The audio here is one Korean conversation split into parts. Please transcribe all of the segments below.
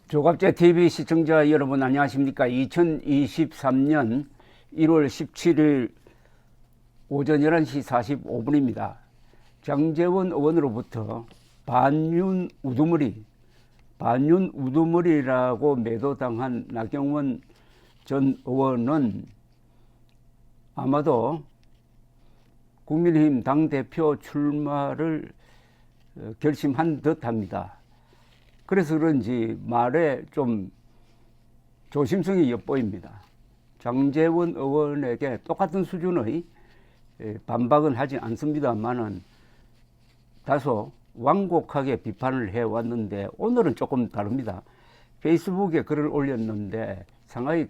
조갑제 TV 시청자 여러분 안녕하십니까? 2023년 1월 17일 오전 11시 45분입니다. 장제원 의원으로부터 반윤 우두머리라고 매도당한 나경원 전 의원은 아마도 국민의힘 당대표 출마를 결심한 듯합니다. 그래서 그런지 말에 좀 조심성이 엿보입니다. 장제원 의원에게 똑같은 수준의 반박은 하지 않습니다만은 다소 완곡하게 비판을 해왔는데 오늘은 조금 다릅니다. 페이스북에 글을 올렸는데 상당히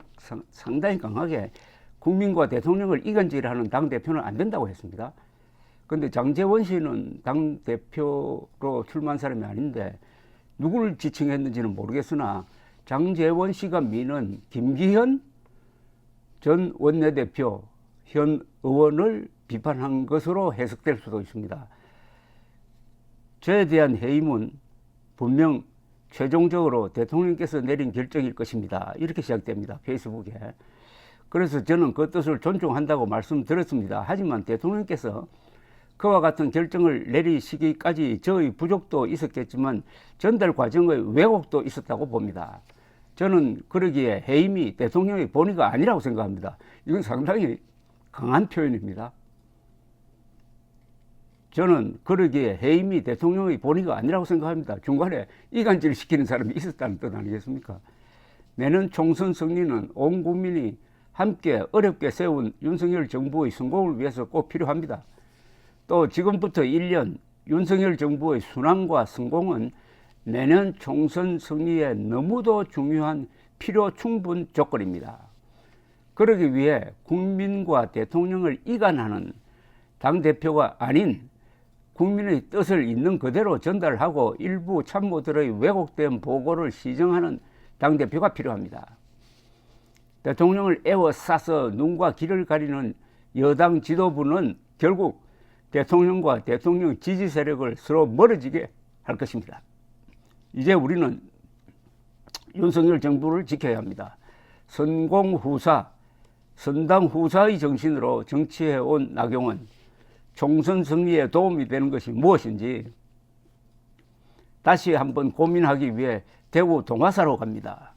강하게 국민과 대통령을 이간질하는 당대표는 안 된다고 했습니다. 그런데 장제원 씨는 당대표로 출마한 사람이 아닌데 누구를 지칭했는지는 모르겠으나 장제원 씨가 미는 김기현 전 원내대표 현 의원을 비판한 것으로 해석될 수도 있습니다. 저에 대한 해임은 분명 최종적으로 대통령께서 내린 결정일 것입니다. 이렇게 시작됩니다. 페이스북에. 그래서 저는 그 뜻을 존중한다고 말씀드렸습니다. 하지만 대통령께서 그와 같은 결정을 내리시기까지 저의 부족도 있었겠지만 전달 과정의 왜곡도 있었다고 봅니다. 저는 그러기에 해임이 대통령의 본의가 아니라고 생각합니다. 이건 상당히 강한 표현입니다. 저는 그러기에 해임이 대통령의 본의가 아니라고 생각합니다. 중간에 이간질 시키는 사람이 있었다는 뜻 아니겠습니까? 내년 총선 승리는 온 국민이 함께 어렵게 세운 윤석열 정부의 성공을 위해서 꼭 필요합니다. 또 지금부터 1년 윤석열 정부의 순항과 성공은 내년 총선 승리에 너무도 중요한 필요 충분 조건입니다. 그러기 위해 국민과 대통령을 이간하는 당대표가 아닌 국민의 뜻을 있는 그대로 전달하고 일부 참모들의 왜곡된 보고를 시정하는 당대표가 필요합니다. 대통령을 에워싸서 눈과 귀를 가리는 여당 지도부는 결국 대통령과 대통령 지지 세력을 서로 멀어지게 할 것입니다. 이제 우리는 윤석열 정부를 지켜야 합니다. 선공후사, 선당후사의 정신으로 정치해온 나경원, 총선 승리에 도움이 되는 것이 무엇인지 다시 한번 고민하기 위해 대구 동화사로 갑니다.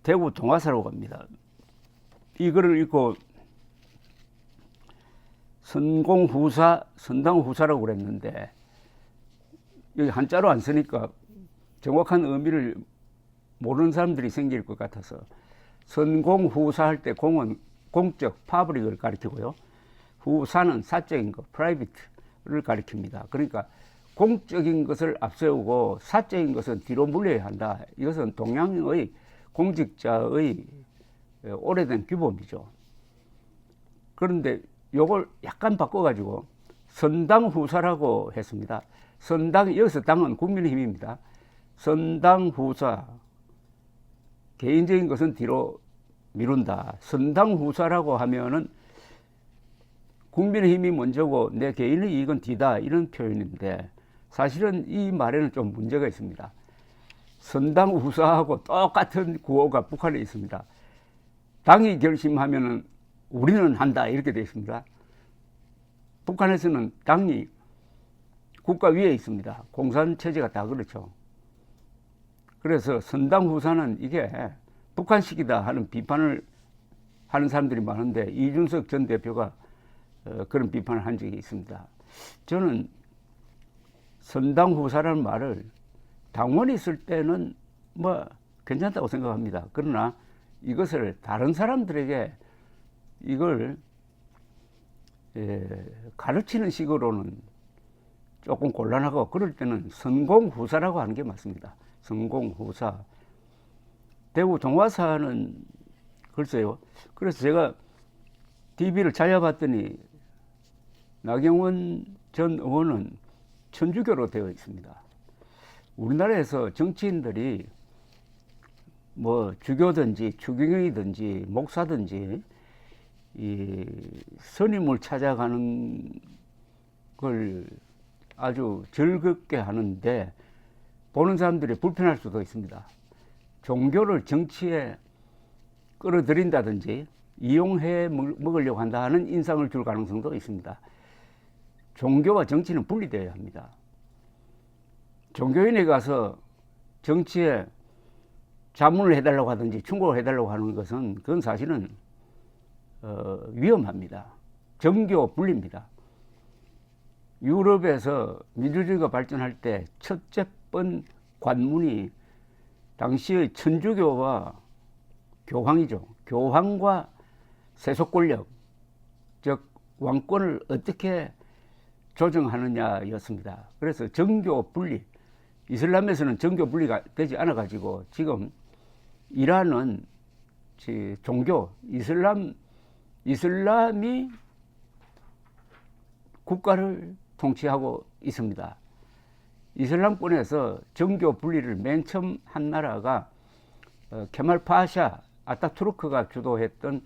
대구 동화사로 갑니다. 이 글을 읽고 선공후사, 선당후사라고 그랬는데 여기 한자로 안 쓰니까 정확한 의미를 모르는 사람들이 생길 것 같아서 선공후사 할 때 공은 공적, 파브릭을 가리키고요. 후사는 사적인 것, 프라이빗을 가리킵니다. 그러니까 공적인 것을 앞세우고 사적인 것은 뒤로 물려야 한다. 이것은 동양의 공직자의 오래된 규범이죠. 그런데 요걸 약간 바꿔가지고 선당후사라고 했습니다. 여기서 당은 국민의힘입니다. 선당후사, 개인적인 것은 뒤로 미룬다. 선당후사라고 하면은 국민의힘이 먼저고 내 개인의 이익은 뒤다, 이런 표현인데 사실은 이 말에는 좀 문제가 있습니다. 선당후사하고 똑같은 구호가 북한에 있습니다. 당이 결심하면은 우리는 한다, 이렇게 되어 있습니다. 북한에서는 당이 국가 위에 있습니다. 공산체제가 다 그렇죠. 그래서 선당후사는 이게 북한식이다 하는 비판을 하는 사람들이 많은데 이준석 전 대표가 그런 비판을 한 적이 있습니다. 저는 선당후사라는 말을 당원이 있을 때는 뭐 괜찮다고 생각합니다. 그러나 이것을 다른 사람들에게 이걸 가르치는 식으로는 조금 곤란하고 그럴 때는 선공후사라고 하는 게 맞습니다. 선공후사. 대구 동화사는 글쎄요. 그래서 제가 TV를 찾아봤더니 나경원 전 의원은 천주교로 되어 있습니다. 우리나라에서 정치인들이 뭐 주교든지 추경이든지 목사든지 이 스님을 찾아가는 걸 아주 즐겁게 하는데 보는 사람들이 불편할 수도 있습니다. 종교를 정치에 끌어들인다든지 이용해 먹으려고 한다 하는 인상을 줄 가능성도 있습니다. 종교와 정치는 분리되어야 합니다. 종교인에 가서 정치에 자문을 해달라고 하든지 충고를 해달라고 하는 것은 그건 사실은 위험합니다. 정교 분리입니다. 유럽에서 민주주의가 발전할 때 첫째 번 관문이 당시의 천주교와 교황이죠. 교황과 세속 권력, 즉 왕권을 어떻게 조정하느냐였습니다. 그래서 정교 분리, 이슬람에서는 정교 분리가 되지 않아 가지고 지금 이란은 종교 이슬람이 국가를 통치하고 있습니다. 이슬람권에서 정교 분리를 맨 처음 한 나라가 케말 파샤 아타투르크가 주도했던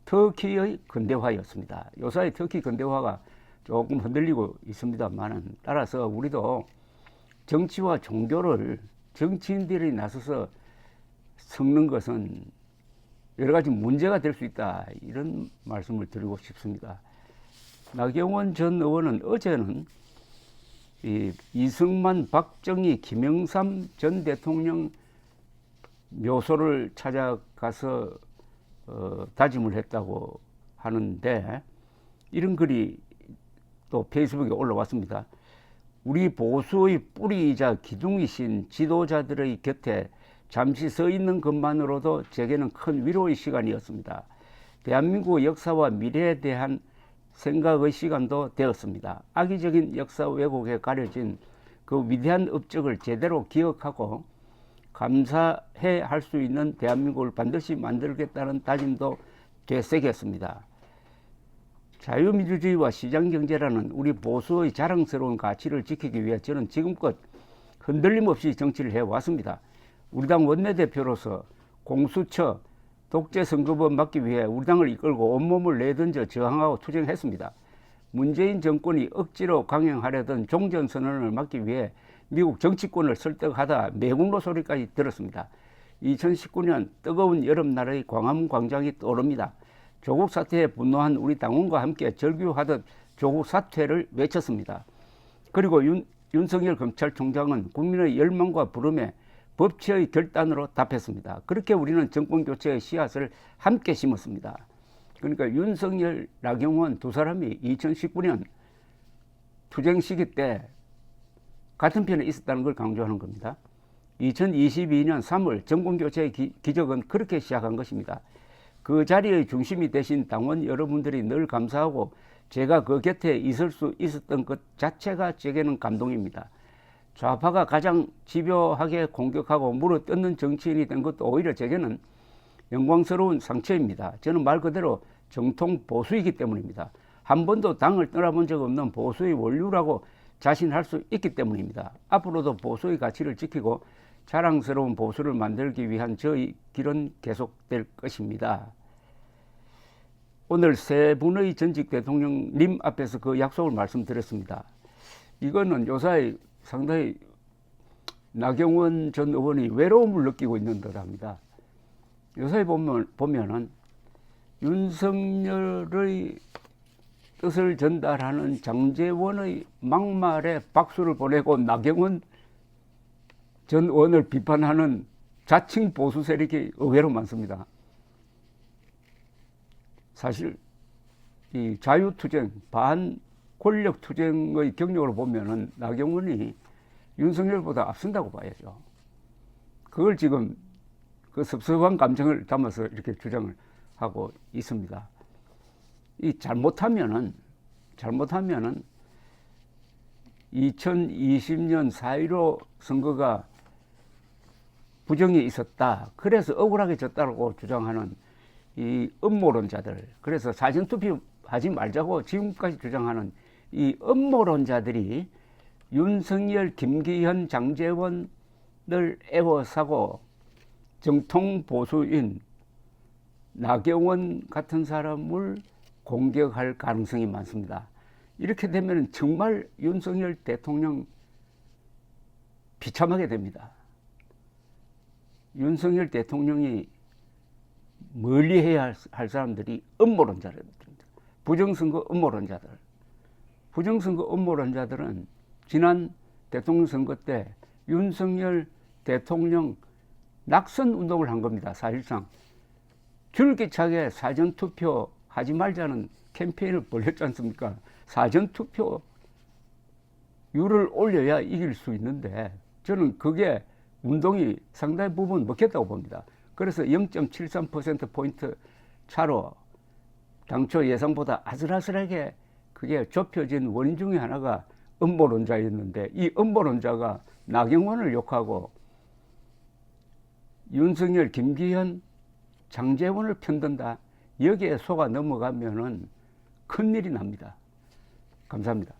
터키의 근대화였습니다. 요사이 터키 근대화가 조금 흔들리고 있습니다만은, 따라서 우리도 정치와 종교를 정치인들이 나서서 섞는 것은 여러 가지 문제가 될 수 있다, 이런 말씀을 드리고 싶습니다. 나경원 전 의원은 어제는 이승만, 박정희, 김영삼 전 대통령 묘소를 찾아가서 다짐을 했다고 하는데, 이런 글이 또 페이스북에 올라왔습니다. 우리 보수의 뿌리이자 기둥이신 지도자들의 곁에 잠시 서 있는 것만으로도 제게는 큰 위로의 시간이었습니다. 대한민국 역사와 미래에 대한 생각의 시간도 되었습니다. 악의적인 역사 왜곡에 가려진 그 위대한 업적을 제대로 기억하고 감사해 할 수 있는 대한민국을 반드시 만들겠다는 다짐도 되새겼습니다. 자유민주주의와 시장경제라는 우리 보수의 자랑스러운 가치를 지키기 위해 저는 지금껏 흔들림 없이 정치를 해왔습니다. 우리 당 원내대표로서 공수처, 독재선거법 막기 위해 우리 당을 이끌고 온몸을 내던져 저항하고 투쟁했습니다. 문재인 정권이 억지로 강행하려던 종전선언을 막기 위해 미국 정치권을 설득하다 매국노 소리까지 들었습니다. 2019년 뜨거운 여름날의 광화문 광장이 떠오릅니다. 조국 사태에 분노한 우리 당원과 함께 절규하듯 조국 사퇴를 외쳤습니다. 그리고 윤석열 검찰총장은 국민의 열망과 부름에 법치의 결단으로 답했습니다. 그렇게 우리는 정권교체의 씨앗을 함께 심었습니다. 그러니까 윤석열, 나경원 두 사람이 2019년 투쟁 시기 때 같은 편에 있었다는 걸 강조하는 겁니다. 2022년 3월 정권교체의 기적은 그렇게 시작한 것입니다. 그 자리의 중심이 되신 당원 여러분들이 늘 감사하고 제가 그 곁에 있을 수 있었던 것 자체가 제게는 감동입니다. 좌파가 가장 집요하게 공격하고 물어뜯는 정치인이 된 것도 오히려 제게는 영광스러운 상처입니다. 저는 말 그대로 정통 보수이기 때문입니다. 한 번도 당을 떠나본 적 없는 보수의 원류라고 자신할 수 있기 때문입니다. 앞으로도 보수의 가치를 지키고 자랑스러운 보수를 만들기 위한 저의 길은 계속될 것입니다. 오늘 세 분의 전직 대통령님 앞에서 그 약속을 말씀드렸습니다. 이거는 요사이 상당히 나경원 전 의원이 외로움을 느끼고 있는 듯합니다. 요사이 보면은 윤석열의 뜻을 전달하는 장제원의 막말에 박수를 보내고 나경원 전 의원을 비판하는 자칭 보수 세력이 의외로 많습니다. 사실 이 자유투쟁, 반권력투쟁의 경력을 보면은 나경원이 윤석열보다 앞선다고 봐야죠. 그걸 지금 그 섭섭한 감정을 담아서 이렇게 주장을 하고 있습니다. 이 잘못하면은 2020년 4.15 선거가 부정이 있었다, 그래서 억울하게 졌다고 주장하는 이 음모론자들, 그래서 사전투표 하지 말자고 지금까지 주장하는 이 음모론자들이 윤석열, 김기현, 장제원을 애워싸고 정통 보수인 나경원 같은 사람을 공격할 가능성이 많습니다. 이렇게 되면 정말 윤석열 대통령 비참하게 됩니다. 윤석열 대통령이 멀리 해야 할 사람들이 음모론자들입니다. 부정선거 음모론자들. 부정선거 음모론자들은 지난 대통령 선거 때 윤석열 대통령 낙선 운동을 한 겁니다. 사실상 줄기차게 사전투표 하지 말자는 캠페인을 벌였지 않습니까? 사전투표율을 올려야 이길 수 있는데 저는 그게 운동이 상당히 부분 먹혔다고 봅니다. 그래서 0.73%포인트 차로 당초 예상보다 아슬아슬하게 그게 좁혀진 원인 중에 하나가 음모론자였는데 이 음모론자가 나경원을 욕하고 윤석열, 김기현, 장제원을 편든다. 여기에 속아 넘어가면은 큰일이 납니다. 감사합니다.